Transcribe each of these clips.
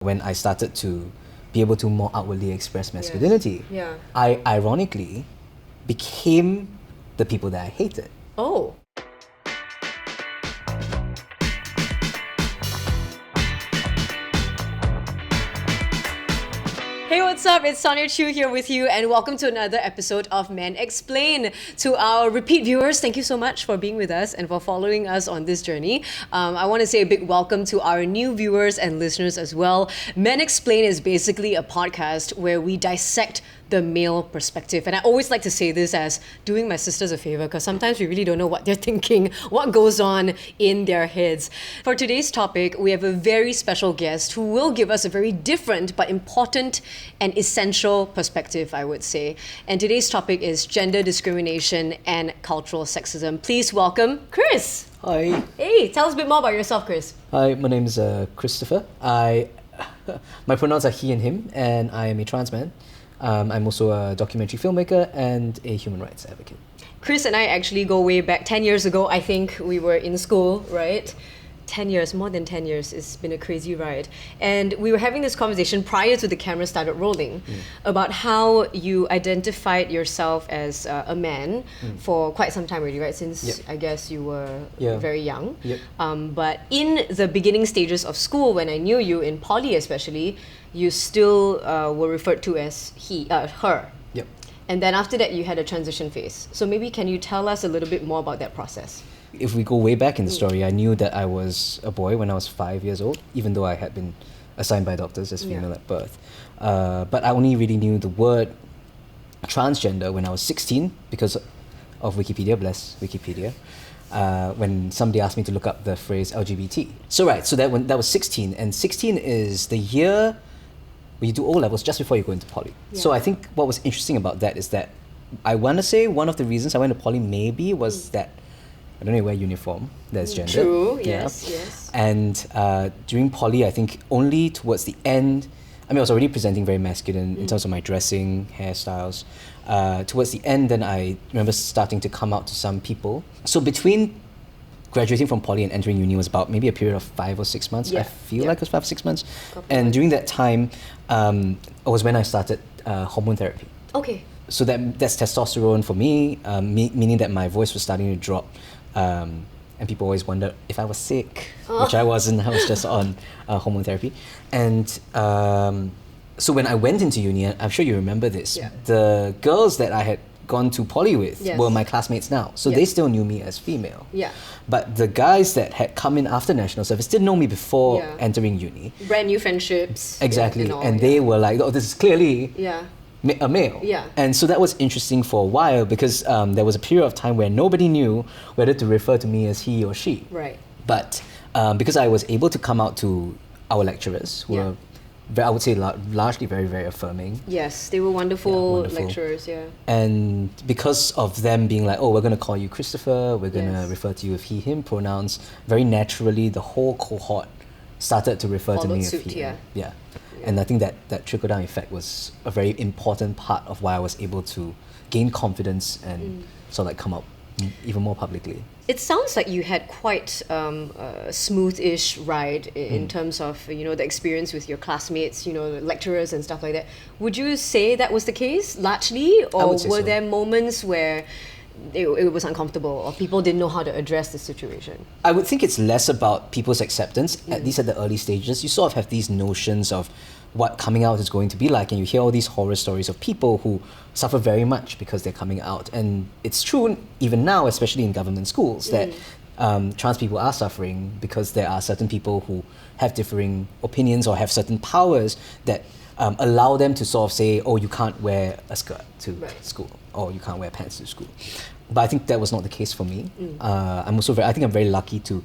when I started to be able to more outwardly express masculinity, I ironically became the people that I hated. Oh. Hey, what's up? It's Sonia Chu here with you, and welcome to another episode of Men Explain. To our repeat viewers, thank you so much for being with us and for following us on this journey. I want to say a big welcome to our new viewers and listeners as well. Men Explain is basically a podcast where we dissect the male perspective. And I always like to say this as doing my sisters a favor, because sometimes we really don't know what they're thinking, what goes on in their heads. For today's topic, we have a very special guest who will give us a very different but important and essential perspective, I would say. And today's topic is gender discrimination and cultural sexism. Please welcome Chris. Hi. Hey, tell us a bit more about yourself, Chris. Hi, my name is Christopher. My pronouns are he and him, and I am a trans man. I'm also a documentary filmmaker and a human rights advocate. Chris and I actually go way back. 10 years ago, I think we were in school, right? 10 years, more than 10 years. It's been a crazy ride. And we were having this conversation prior to the camera started rolling about how you identified yourself as a man for quite some time already, right? Since I guess you were very young. But in the beginning stages of school, when I knew you, in poly especially, you still were referred to as her. And then after that, you had a transition phase. So maybe can you tell us a little bit more about that process? If we go way back in the story, I knew that I was a boy when I was 5 years old, even though I had been assigned by doctors as female at birth. But I only really knew the word transgender when I was 16 because of Wikipedia, bless Wikipedia, when somebody asked me to look up the phrase LGBT. So that was 16, and 16 is the year where you do O-levels just before you go into poly. So I think what was interesting about that is that I want to say one of the reasons I went to poly maybe was that I don't wear uniform that's gendered. True, yes. And during poly, I think only towards the end, I was already presenting very masculine in terms of my dressing, hairstyles. Towards the end, then I remember starting to come out to some people. So between graduating from poly and entering uni was about maybe a period of 5 or 6 months. I feel like it was 5 or 6 months. And during that time, was when I started hormone therapy. Okay. So that's testosterone for me, meaning that my voice was starting to drop. And people always wondered if I was sick, which I wasn't. I was just on hormone therapy. And so when I went into uni, I'm sure you remember this, the girls that I had gone to poly with were my classmates now. So they still knew me as female. But the guys that had come in after national service didn't know me before entering uni. Brand new friendships. Exactly. And they were like, oh, this is clearly a male. And so that was interesting for a while because there was a period of time where nobody knew whether to refer to me as he or she. But because I was able to come out to our lecturers who were, I would say, largely very, very affirming. Yes, they were wonderful lecturers, And because of them being like, oh, we're going to call you Christopher, we're going to refer to you with he, him pronouns, very naturally the whole cohort started to refer to me as he. And I think that trickle-down effect was a very important part of why I was able to gain confidence and sort of like come up even more publicly. It sounds like you had quite a smooth-ish ride in terms of, the experience with your classmates, the lecturers and stuff like that. Would you say that was the case largely? Or were there moments where it was uncomfortable or people didn't know how to address the situation? I would think it's less about people's acceptance, at least at the early stages. You sort of have these notions of what coming out is going to be like, and you hear all these horror stories of people who suffer very much because they're coming out. And it's true even now, especially in government schools, that trans people are suffering because there are certain people who have differing opinions or have certain powers that allow them to sort of say, oh, you can't wear a skirt to school, or you can't wear pants to school. But I think that was not the case for me. I think I'm very lucky to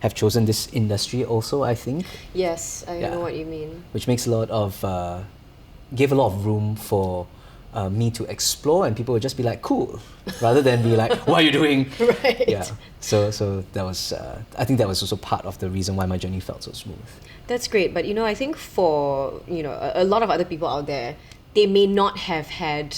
have chosen this industry also, I think. Yes, I know what you mean. Which makes gave a lot of room for me to explore, and people would just be like, cool, rather than be like, what are you doing? So that was, I think that was also part of the reason why my journey felt so smooth. That's great, but a lot of other people out there, they may not have had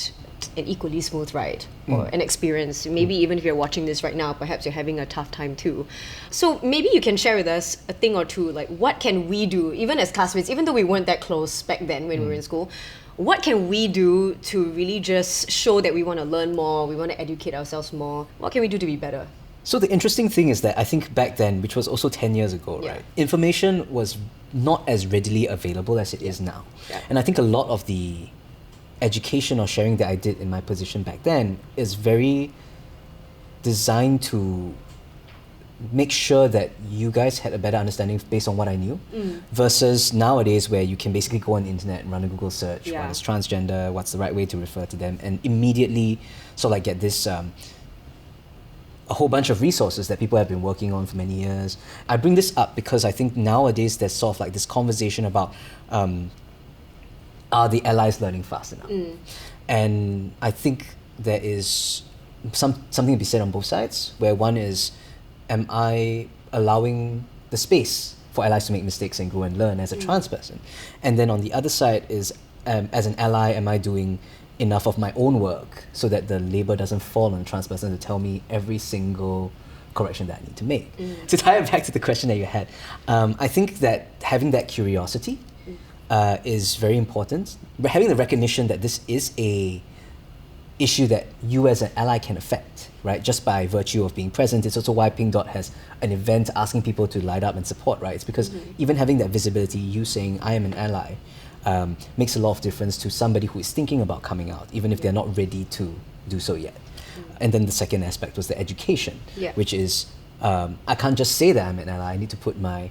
not an equally smooth ride or an experience. Maybe even if you're watching this right now, perhaps you're having a tough time too. So maybe you can share with us a thing or two, like what can we do, even as classmates, even though we weren't that close back then when we were in school, what can we do to really just show that we want to learn more, we want to educate ourselves more? What can we do to be better? So the interesting thing is that I think back then, which was also 10 years ago, Yeah. right, information was not as readily available as it is now. Yeah. And I think a lot of the education or sharing that I did in my position back then is very designed to make sure that you guys had a better understanding based on what I knew versus nowadays where you can basically go on the internet and run a Google search, Yeah. what is transgender, what's the right way to refer to them, and immediately sort of like get this a whole bunch of resources that people have been working on for many years. I bring this up because I think nowadays there's sort of like this conversation about are the allies learning fast enough? And I think there is something to be said on both sides, where one is, am I allowing the space for allies to make mistakes and grow and learn as a trans person? And then on the other side is, as an ally, am I doing enough of my own work so that the label doesn't fall on a trans person to tell me every single correction that I need to make? To tie it back to the question that you had, I think that having that curiosity is very important. But having the recognition that this is a issue that you as an ally can affect, right? Just by virtue of being present. It's also why Pink Dot has an event asking people to light up and support, right? It's because even having that visibility, you saying, I am an ally, makes a lot of difference to somebody who is thinking about coming out, even if they're not ready to do so yet. And then the second aspect was the education, which is, I can't just say that I'm an ally, I need to put my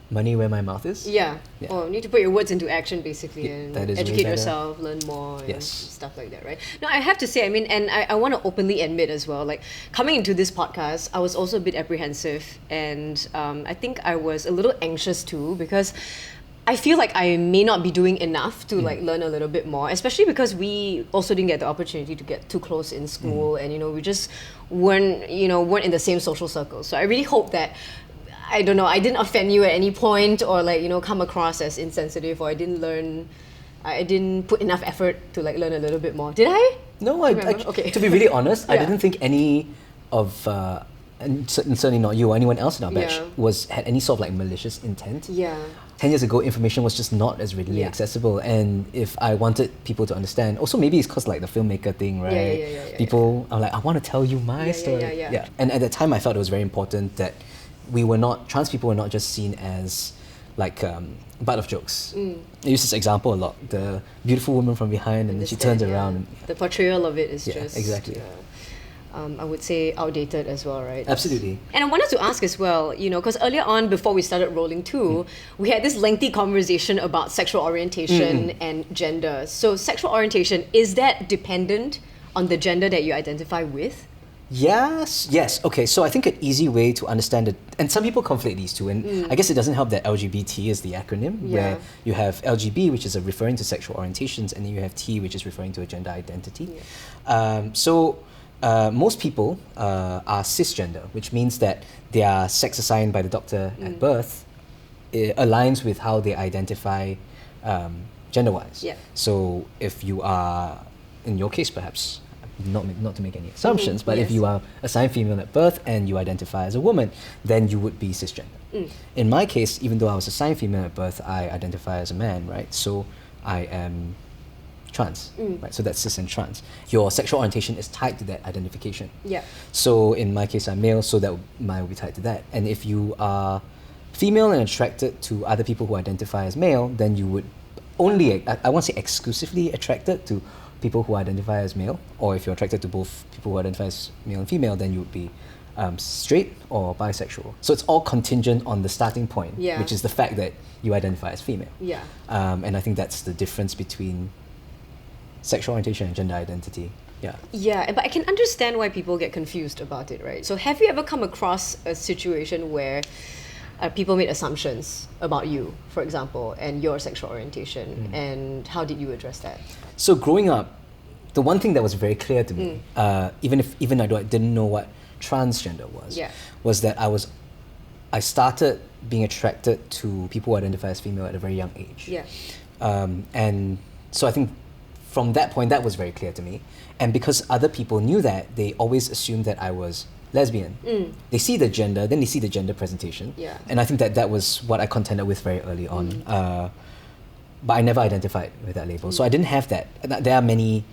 money where my mouth is. Yeah. Or you need to put your words into action basically and that is way educate better. yourself, learn more and Yes. stuff like that, right? Now I have to say, I mean, and I want to openly admit as well, like coming into this podcast, I was also a bit apprehensive and I think I was a little anxious too because I feel like I may not be doing enough to like learn a little bit more, especially because we also didn't get the opportunity to get too close in school and, you know, we just weren't in the same social circles. So I really hope that I don't know, I didn't offend you at any point or like, you know, come across as insensitive or I didn't put enough effort to like learn a little bit more. Did I? No, Okay. to be really honest, I Yeah. didn't think any of, and certainly not you or anyone else in our batch, had any sort of like malicious intent. Yeah. 10 years ago, information was just not as readily accessible. And if I wanted people to understand, also maybe it's because like the filmmaker thing, right? Yeah, people are like, I want to tell you my story. Yeah. And at that time, I felt it was very important that trans people were not just seen as like butt of jokes. I use this example a lot. The beautiful woman from behind and then she turns around. And, the portrayal of it is Yeah, just exactly. I would say outdated as well, right? Absolutely. And I wanted to ask as well, you know, because earlier on, before we started rolling too, we had this lengthy conversation about sexual orientation and gender. So sexual orientation, is that dependent on the gender that you identify with? Yes. Okay, so I think an easy way to understand it, and some people conflate these two, and I guess it doesn't help that LGBT is the acronym, where you have LGB, which is referring to sexual orientations, and then you have T, which is referring to a gender identity. Most people are cisgender, which means that their sex assigned by the doctor at birth aligns with how they identify gender-wise. Yeah. So if you are, in your case perhaps, not to make any assumptions, but if Yes. you are assigned female at birth and you identify as a woman, then you would be cisgender. In my case, even though I was assigned female at birth, I identify as a man, right? So I am trans, right? So that's cis and trans. Your sexual orientation is tied to that identification. Yeah. So in my case, I'm male, so that mine will be tied to that. And if you are female and attracted to other people who identify as male, then you would only, I won't say exclusively attracted to people who identify as male, or if you're attracted to both people who identify as male and female, then you would be straight or bisexual. So it's all contingent on the starting point, which is the fact that you identify as female. Yeah. And I think that's the difference between sexual orientation and gender identity. Yeah, but I can understand why people get confused about it, right? So have you ever come across a situation where people made assumptions about you, for example, and your sexual orientation, and how did you address that? So growing up, the one thing that was very clear to me, even I didn't know what transgender was that I started being attracted to people who identify as female at a very young age. Yeah. And so I think from that point, that was very clear to me. And because other people knew that, they always assumed that I was lesbian. They see the gender, then they see the gender presentation. Yeah. And I think that was what I contended with very early on. But I never identified with that label. So I didn't have that. There are many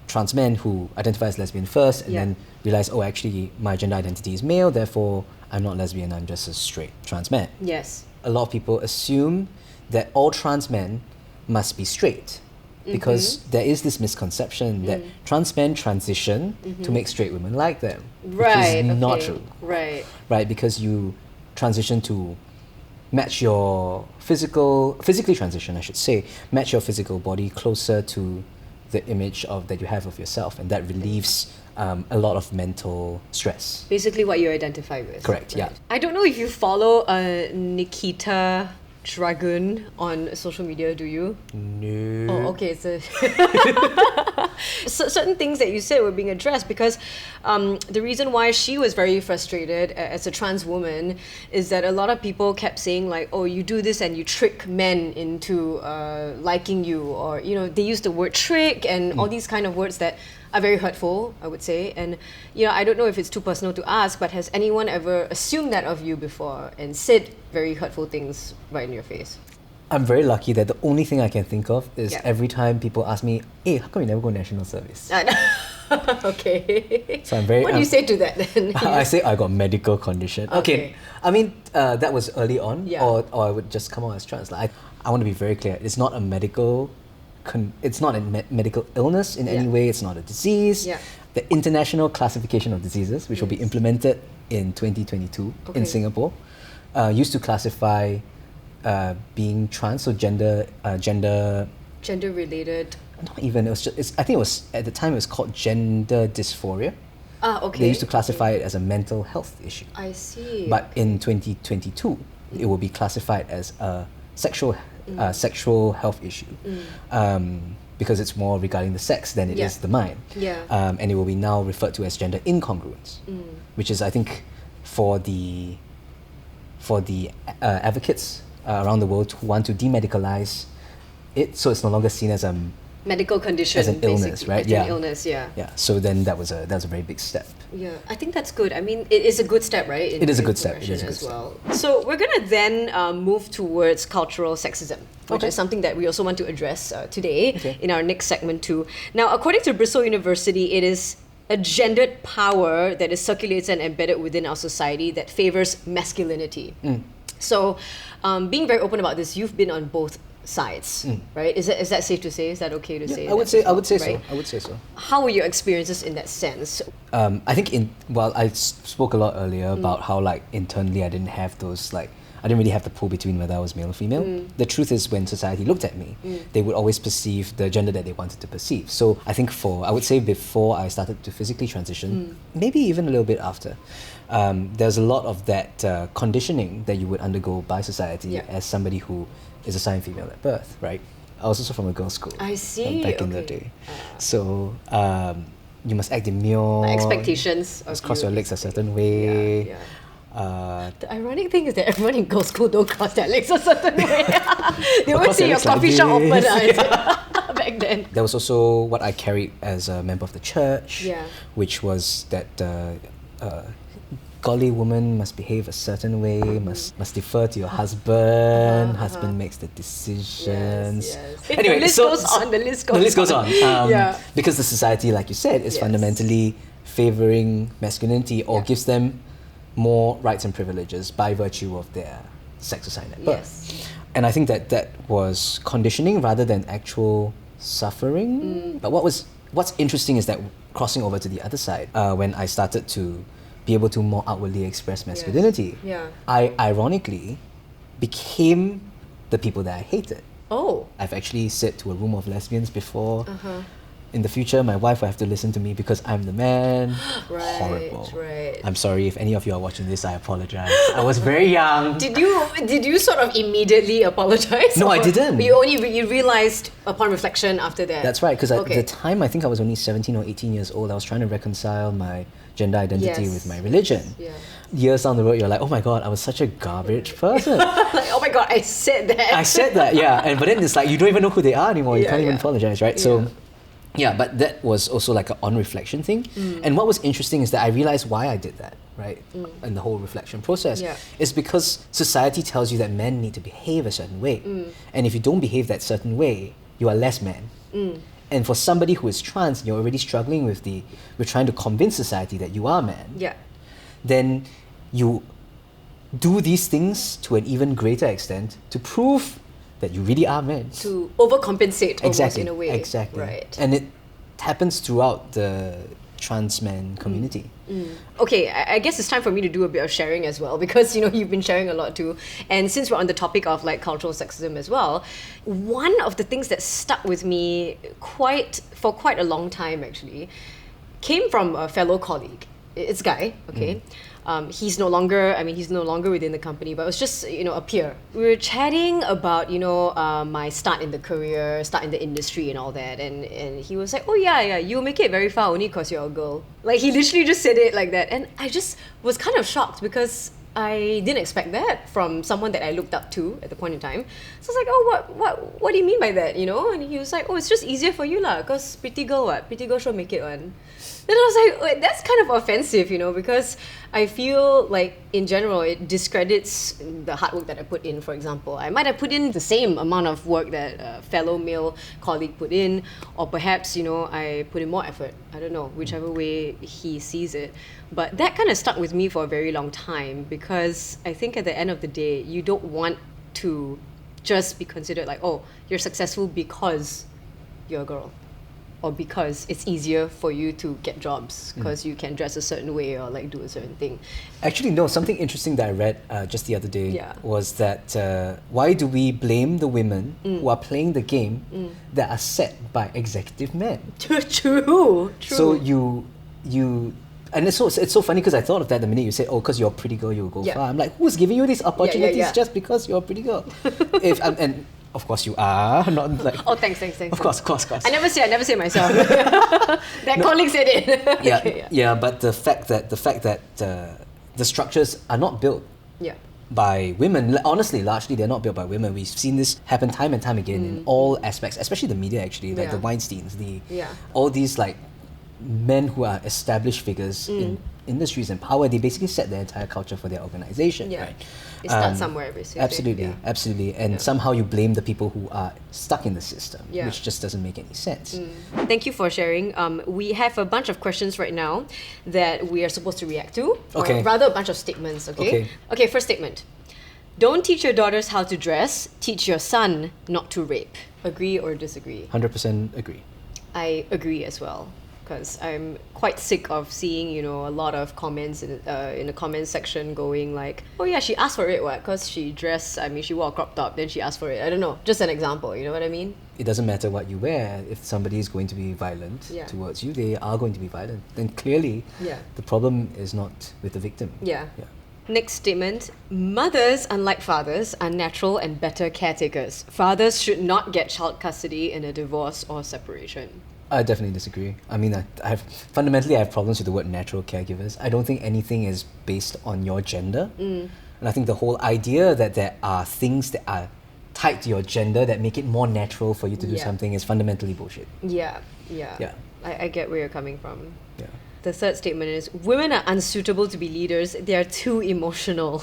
trans men who identify as lesbian first and then realize, oh, actually, my gender identity is male, therefore I'm not lesbian, I'm just a straight trans man. Yes. A lot of people assume that all trans men must be straight because there is this misconception that trans men transition to make straight women like them, Right. which is not okay. true. Right. Right, because you transition to match your physically transition, I should say, match your physical body closer to the image that you have of yourself, and that relieves a lot of mental stress. Basically what you identify with. Correct, yeah. I don't know if you follow Nikita Dragun on social media, do you? No. Oh, okay. So, certain things that you said were being addressed because the reason why she was very frustrated as a trans woman is that a lot of people kept saying like, oh, you do this and you trick men into liking you, or they use the word trick and all these kind of words that are very hurtful, I would say. And I don't know if it's too personal to ask, but has anyone ever assumed that of you before and said very hurtful things right in your face? I'm very lucky that the only thing I can think of is Yeah. every time people ask me, hey, how come you never go national service? Okay. So I'm very... What do you say to that then? I say I got medical condition. Okay. I mean, that was early on, Yeah. or I would just come out as trans. Like, I want to be very clear. It's not a medical... it's not a medical illness in any way. It's not a disease. Yeah. The International Classification of Diseases, which will be implemented in 2022 Okay. in Singapore, used to classify being trans, so gender Gender-related. not even, it was just, I think it was, at the time it was called gender dysphoria. Okay. They used to classify it as a mental health issue. I see. But in 2022, it will be classified as a sexual health issue. Because it's more regarding the sex than it is the mind. Yeah. And it will be now referred to as gender incongruence, which is, I think, for the advocates around the world who want to demedicalize it, so it's no longer seen as a medical condition. as an illness, basically. right? As an illness, yeah. Yeah. So then that was a very big step. Yeah, I think that's good. I mean, it is a good step, right? It is a good step. It is a good as well. So we're gonna then move towards cultural sexism, which is something that we also want to address today in our next segment too. Now, according to Bristol University, it is a gendered power that is circulated and embedded within our society that favors masculinity. So, being very open about this, you've been on both sides, right? Is that safe to say? Is that okay to say? I would say right? so. I would say so. How were your experiences in that sense? I think I spoke a lot earlier about how like internally I didn't have those like I didn't really have the pull between whether I was male or female. The truth is when society looked at me, they would always perceive the gender that they wanted to perceive. So I think I would say before I started to physically transition, maybe even a little bit after, there's a lot of that conditioning that you would undergo by society as somebody who is assigned female at birth, right? I was also from a girls' school. I see. Back in the day. So you must act demure. Expectations of cross you, your legs a certain way. The ironic thing is that everyone in girls' school don't cross their legs a certain way. They always cross see their your legs like coffee shop this. open back then. There was also what I carried as a member of the church, Yeah. which was that godly woman must behave a certain way, must defer to your husband. Husband makes the decisions. Yes. Anyway, the list goes on. The list goes on. Because the society, like you said, is fundamentally favoring masculinity or gives them more rights and privileges by virtue of their sex assigned at birth. Yes. And I think that was conditioning rather than actual suffering. But what's interesting is that crossing over to the other side, when I started to be able to more outwardly express masculinity, I ironically became the people that I hated. Oh. I've actually said to a room of lesbians before, in the future, my wife will have to listen to me because I'm the man. Horrible. Right. I'm sorry if any of you are watching this. I apologize. I was very young. Did you sort of immediately apologize? No, I didn't. You realized upon reflection after that. That's right, because at the time, I think I was only 17 or 18 years old. I was trying to reconcile my gender identity with my religion. Yeah. Years down the road, you're like, oh my god, I was such a garbage person. Like, oh my god, I said that. I said that, yeah. But then it's like, you don't even know who they are anymore. You can't even apologize, right? So Yeah, but that was also like an on-reflection thing. And what was interesting is that I realized why I did that, right? In the whole reflection process. Yeah. Is because society tells you that men need to behave a certain way. And if you don't behave that certain way, you are less man. And for somebody who is trans, you're already struggling with trying to convince society that you are man. Yeah. Then you do these things to an even greater extent to prove that you really are men. To overcompensate almost in a way. Exactly. Right. And it happens throughout the trans man community. Okay, I guess it's time for me to do a bit of sharing as well, because you've been sharing a lot too. And since we're on the topic of like cultural sexism as well, one of the things that stuck with me for quite a long time actually came from a fellow colleague. It's Guy, okay? He's no longer within the company, but it was just, a peer. We were chatting about, my start in the career, start in the industry and all that. And he was like, oh yeah, you'll make it very far only because you're a girl. Like, he literally just said it like that. And I just was kind of shocked because I didn't expect that from someone that I looked up to at the point in time. So I was like, oh, what do you mean by that, And he was like, oh, it's just easier for you lah, because pretty girl sure make it one. Then I was like, wait, that's kind of offensive, because I feel like in general it discredits the hard work that I put in. For example, I might have put in the same amount of work that a fellow male colleague put in, or perhaps I put in more effort. I don't know, whichever way he sees it. But that kind of stuck with me for a very long time, because I think at the end of the day, you don't want to just be considered like, oh, you're successful because you're a girl, or because it's easier for you to get jobs because you can dress a certain way or like do a certain thing. Actually, no, something interesting that I read just the other day Yeah. was that why do we blame the women who are playing the game that are set by executive men? True. So you and it's so funny because I thought of that the minute you said, oh, because you're a pretty girl, you'll go Yeah. far. I'm like, who's giving you these opportunities yeah. just because you're a pretty girl? And of course you are, not like... Oh, thanks. Of course. I never say myself. That colleague said it. Yeah, Okay, yeah, but the fact that the structures are not built yeah. by women, honestly, largely they're not built by women. We've seen this happen time and time again in all aspects, especially the media actually, like the Yeah. Weinsteins, Yeah. all these like men who are established figures in industries and power. They basically set the entire culture for their organization, Yeah. right? It starts somewhere, basically. Absolutely. And somehow you blame the people who are stuck in the system, Yeah. which just doesn't make any sense. Thank you for sharing. We have a bunch of questions right now that we are supposed to react to. Okay. Or rather, a bunch of statements, okay? Okay, first statement. Don't teach your daughters how to dress. Teach your son not to rape. Agree or disagree? 100% agree. I agree as well, because I'm quite sick of seeing, a lot of comments in the comments section going like, oh yeah, she asked for it, what? Because she wore a crop top, then she asked for it. I don't know, just an example, you know what I mean? It doesn't matter what you wear. If somebody is going to be violent Yeah. towards you, they are going to be violent. Then clearly, Yeah. the problem is not with the victim. Yeah. Next statement. Mothers, unlike fathers, are natural and better caretakers. Fathers should not get child custody in a divorce or separation. I definitely disagree. I mean, I have problems with the word natural caregivers. I don't think anything is based on your gender. And I think the whole idea that there are things that are tied to your gender that make it more natural for you to do Yeah. something is fundamentally bullshit. Yeah. Yeah. I get where you're coming from. Yeah. The third statement is, women are unsuitable to be leaders. They are too emotional.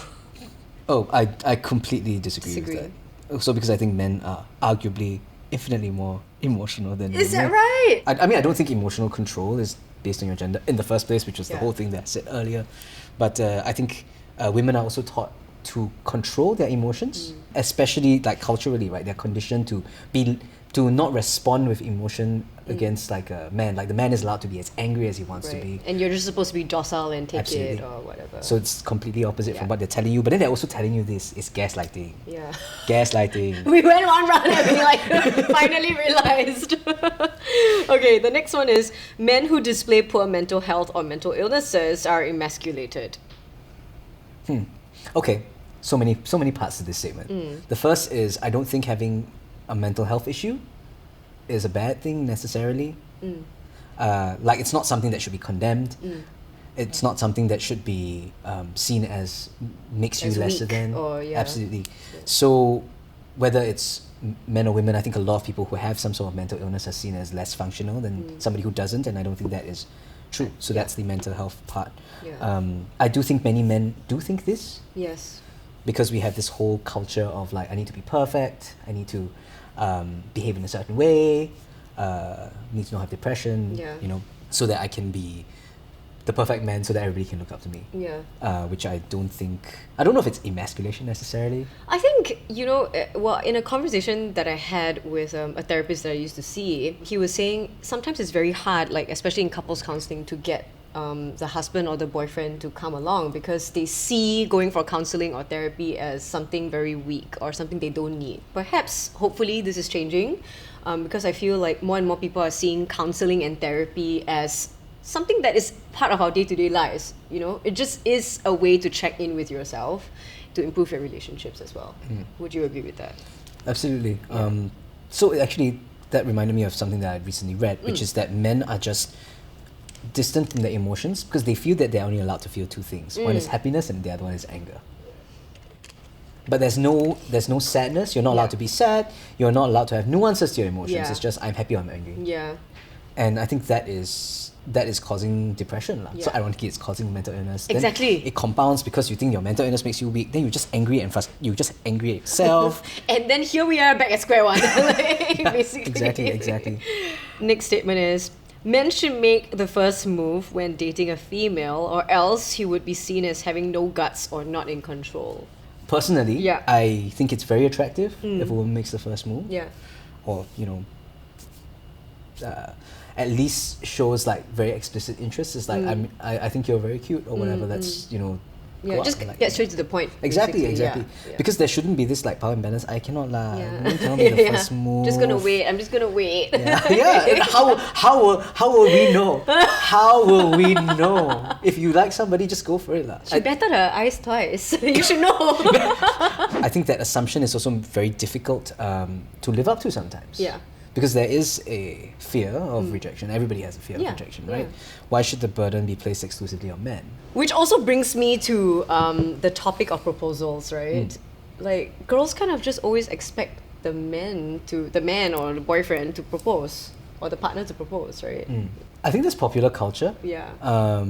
Oh, I completely disagree Disagree. with that. So because I think men are arguably infinitely more emotional than Is women. that right? I mean, I don't think emotional control is based on your gender in the first place, which was the Yeah. whole thing that I said earlier. But I think women are also taught to control their emotions, especially like culturally, right? They're conditioned to not respond with emotion against like a man. Like the man is allowed to be as angry as he wants to be. And you're just supposed to be docile and take Absolutely. it or whatever. So it's completely opposite Yeah. from what they're telling you. But then they're also telling you this is gaslighting. yeah. Gaslighting. We went one round and we finally realized. Okay, the next one is, men who display poor mental health or mental illnesses are emasculated. Okay, so many parts to this statement. The first is I don't think having a mental health issue is a bad thing necessarily. Like it's not something that should be condemned. It's not something that should be seen as makes As you lesser weak than. or, yeah. Absolutely. So whether it's men or women, I think a lot of people who have some sort of mental illness are seen as less functional than somebody who doesn't, and I don't think that is true. So that's the mental health part. Yeah. I do think many men do think this, Yes. because we have this whole culture of like, I need to be perfect, I need to behave in a certain way, need to not have depression, Yeah. you know, so that I can be the perfect man, so that everybody can look up to me. Yeah. Which I don't know if it's emasculation necessarily. I think, well, in a conversation that I had with a therapist that I used to see, he was saying sometimes it's very hard, like especially in couples counseling, to get the husband or the boyfriend to come along, because they see going for counseling or therapy as something very weak or something they don't need. Perhaps, hopefully, this is changing, because I feel like more and more people are seeing counseling and therapy as something that is part of our day-to-day lives. It just is a way to check in with yourself to improve your relationships as well. Would you agree with that? Absolutely. Yeah. So actually, that reminded me of something that I recently read, which is that men are just distant in their emotions because they feel that they're only allowed to feel two things. One is happiness and the other one is anger. But there's no sadness. You're not allowed to be sad. You're not allowed to have nuances to your emotions. Yeah. It's just, I'm happy or I'm angry. Yeah. And I think that is causing depression. So Yeah. ironically, it's causing mental illness. Exactly. Then it compounds because you think your mental illness makes you weak. Then you're just angry and you're just angry at yourself. And then here we are back at square one. Basically. Exactly. Next statement is, men should make the first move when dating a female, or else he would be seen as having no guts or not in control. Personally, Yeah. I think it's very attractive if a woman makes the first move. Yeah. Or, at least shows like very explicit interest. It's like, I think you're very cute or whatever. Let's, Yeah, go just out and, get straight to the point. Exactly. Yeah. Because there shouldn't be this like power imbalance. I cannot Yeah. women cannot be the first move. I'm just gonna wait. Yeah. And how will we know? How will we know? If you like somebody, just go for it. She batted her eyes twice. You should know. I think that assumption is also very difficult to live up to sometimes. Yeah. Because there is a fear of rejection. Everybody has a fear of rejection, right? Why should the burden be placed exclusively on men? Which also brings me to the topic of proposals, right? Like, girls kind of just always expect the man or the boyfriend to propose, or the partner to propose, right? I think that's popular culture. Yeah.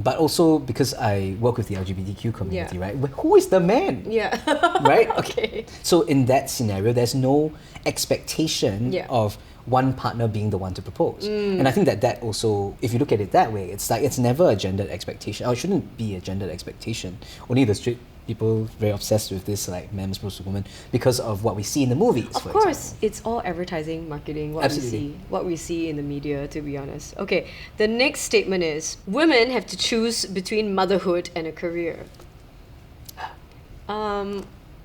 But also because I work with the LGBTQ community, Yeah. right? Who is the man? Yeah. Right? Okay. So in that scenario, there's no expectation Yeah. of one partner being the one to propose. And I think that also, if you look at it that way, it's like it's never a gendered expectation. Or it shouldn't be a gendered expectation. Only the straight people very obsessed with this like man is supposed to woman because of what we see in the movies. Of for course, example. it's all advertising, marketing, Absolutely. what we see in the media, to be honest. Okay, the next statement is, women have to choose between motherhood and a career.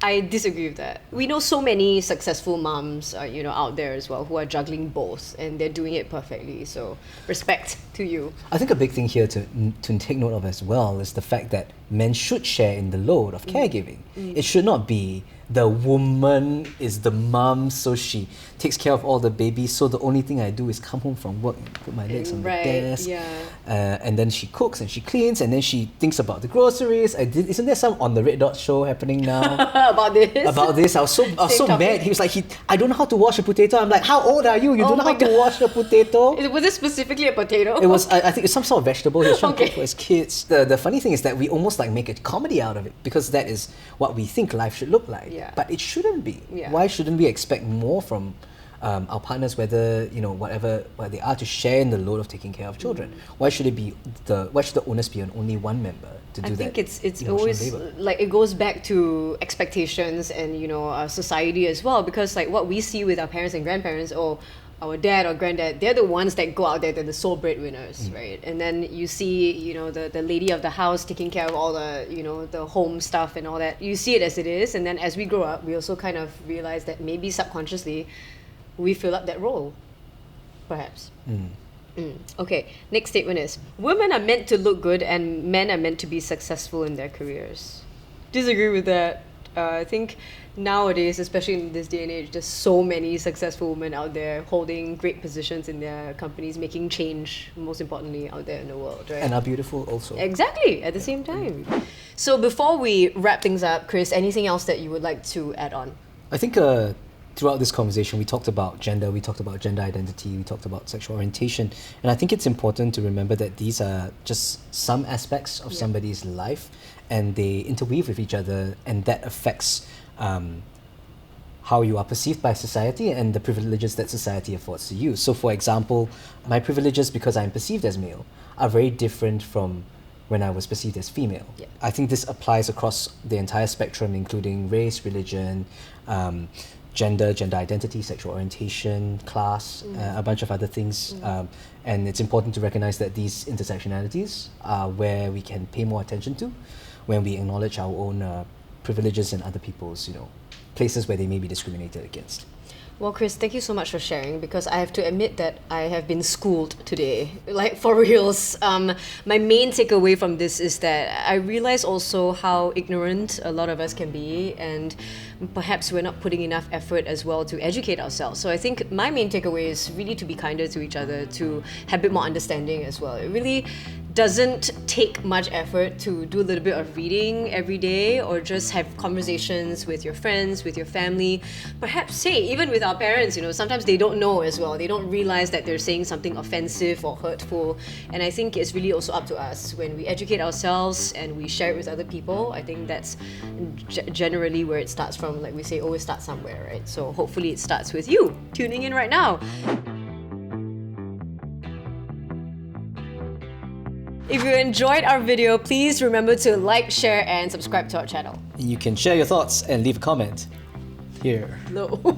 I disagree with that. We know so many successful moms, out there as well, who are juggling both, and they're doing it perfectly. So, respect to you. I think a big thing here to take note of as well is the fact that men should share in the load of caregiving. It should not be the woman is the mom, so she takes care of all the babies, so the only thing I do is come home from work and put my legs on Right, the desk. yeah. And then she cooks and she cleans and then she thinks about the groceries. Isn't there some On the Red Dot show happening now? About this. About this? I was so topic. mad. He was like, I don't know how to wash a potato. I'm like, how old are you? You Oh don't know my how to wash a potato? Was it specifically a potato? It was, I think it's some sort of vegetable he was trying to Okay. cook for his kids. The funny thing is that we almost like make a comedy out of it because that is what we think life should look like. Yeah. But it shouldn't be. Yeah. Why shouldn't we expect more from our partners, whether whatever they are, to share in the load of taking care of children? Why should the onus be on only one member to do I that? think it's emotional always labor? like it goes back to expectations and society as well, because like what we see with our parents and grandparents, or our dad or granddad, they're the ones that go out there, they're the sole breadwinners, right? And then you see the lady of the house taking care of all the the home stuff and all that. You see it as it is, and then as we grow up, we also kind of realize that maybe subconsciously we fill up that role, perhaps. Okay, next statement is, women are meant to look good and men are meant to be successful in their careers. Disagree with that. I think nowadays, especially in this day and age, there's so many successful women out there holding great positions in their companies, making change, most importantly, out there in the world, right? And are beautiful also. Exactly, at the same time. So before we wrap things up, Chris, anything else that you would like to add on? I think to throughout this conversation, we talked about gender, we talked about gender identity, we talked about sexual orientation. And I think it's important to remember that these are just some aspects of somebody's life, and they interweave with each other, and that affects how you are perceived by society and the privileges that society affords to you. So for example, my privileges, because I'm perceived as male, are very different from when I was perceived as female. Yeah. I think this applies across the entire spectrum, including race, religion, gender identity, sexual orientation, class, a bunch of other things. And it's important to recognize that these intersectionalities are where we can pay more attention to when we acknowledge our own privileges and other people's, places where they may be discriminated against. Well, Chris, thank you so much for sharing, because I have to admit that I have been schooled today, like for reals. My main takeaway from this is that I realize also how ignorant a lot of us can be, and perhaps we're not putting enough effort as well to educate ourselves. So I think my main takeaway is really to be kinder to each other, to have a bit more understanding as well. It really doesn't take much effort to do a little bit of reading every day, or just have conversations with your friends, with your family, perhaps say even with our parents. Sometimes they don't know as well, they don't realize that they're saying something offensive or hurtful, and I think it's really also up to us when we educate ourselves and we share it with other people. I think that's generally where it starts from. Like we say, always start somewhere, right? So hopefully it starts with you tuning in right now. If you enjoyed our video, please remember to like, share, and subscribe to our channel. You can share your thoughts and leave a comment here. No.